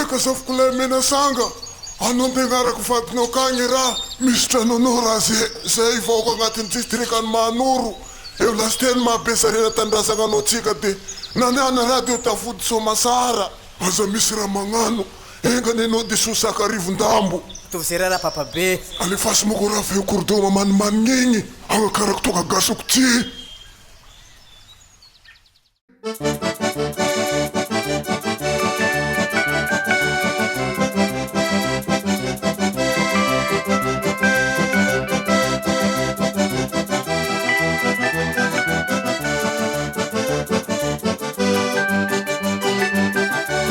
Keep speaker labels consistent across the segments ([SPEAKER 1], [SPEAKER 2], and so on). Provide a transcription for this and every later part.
[SPEAKER 1] Kasafoko lay mena sanga anao mpianarako fadinao kagny raha misy tranonao raha zay vaoko agnatin'ny distrikany Manoro eo lasteny mahabesarena tandrasana anao tsika de naniana raha de tafody Somasara aza misy raha magnano engany anao de sosaka arivondambo
[SPEAKER 2] tovzera raha papa be
[SPEAKER 1] alefasy moko raha feo kordo mamanimanigny agnakarako toka gasoko tsy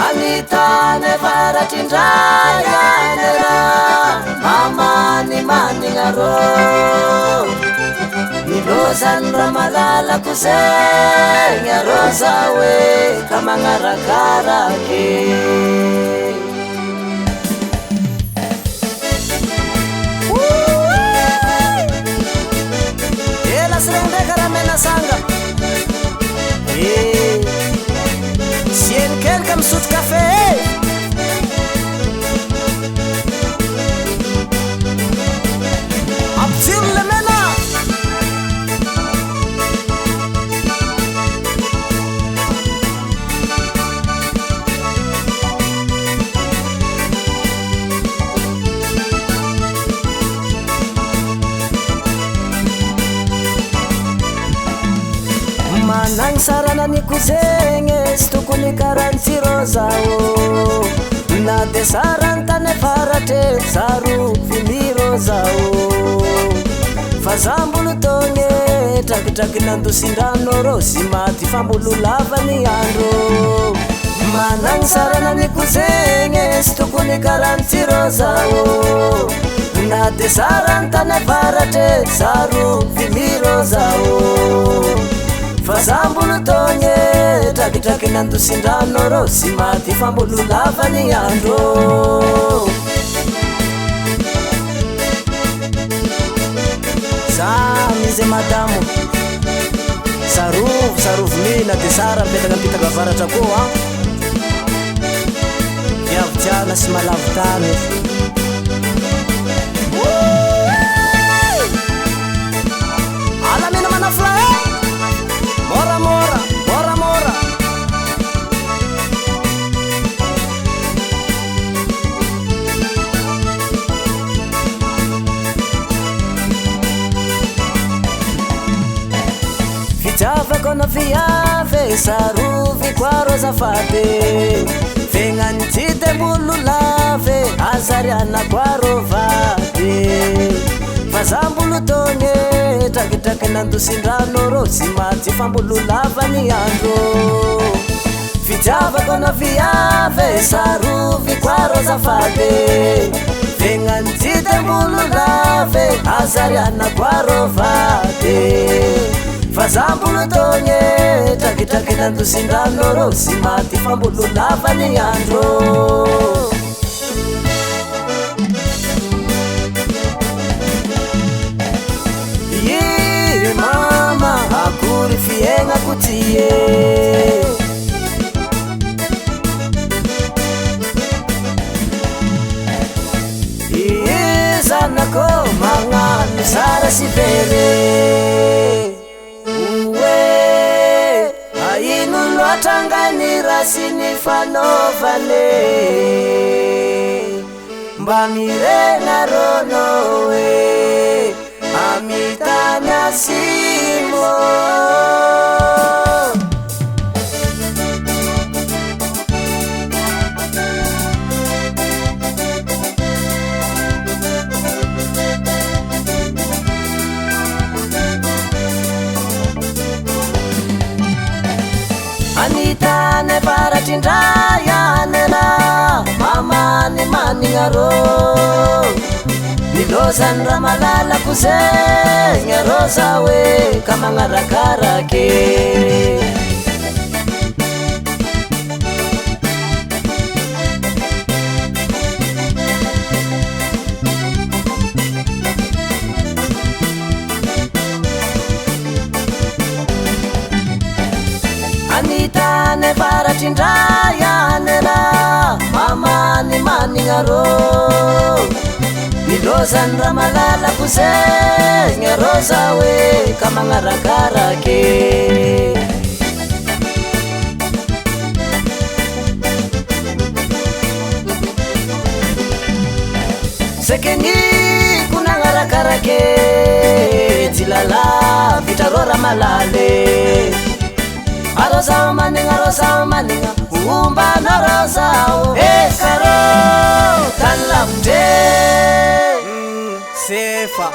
[SPEAKER 3] Anitane varatrindraya nera mamani maningaro Nilozan ramalala kusenya rosawe kamangarakarake Ela serendeka ramena sanga Sien kel kam sut café Abtil le mena Manang sarana ni kuzenye stukuni karanti rozao Na de sarantane farate saru fili rozao Fazambulu tonge taki nandu sindano rosi mati fambulu lava ni ando Manang sarana ni kuzenye stukuni karanti rozao Na de sarantane farate saru fili rozao Fazambulu tonye taki nandu sindano rosi mati fambulu lava ni ando Samize madamu Saruv mina desara mpita gavara chakoa Yavchana simalavtane Ala mina manafla Mora mora Fitava kono viave saruvi kwa rosa fate Fengantite bulu lave azariana kwa rovate Fazambulu tonge taki nandu sindano rosi mati fambulu lava ni ando Fitava kono viave saruvi kwa rosa fate Fengantite bulu lave azariana kwa rovate Fazambulu tonge taki nandu sindano rosi mati fambulu lava ni ando Mama hakuri fienga kutie Izana ko mangani sara sivere Uwe Ainu lwatangani rasini fanovale Mbamire na ronowe Amitana simo Anitane varatrindraya nera mamani maningaro Nilozan ramalala kusenya rosawe kamangarakarake anitane paratindrayanera mamani manignaro ilozany ramalala kusegna rosa we kamagarakarake sekeni kunangarakarake tilala vitarora malale arosao maninga umba narosao ekaro tanlamte
[SPEAKER 2] sefa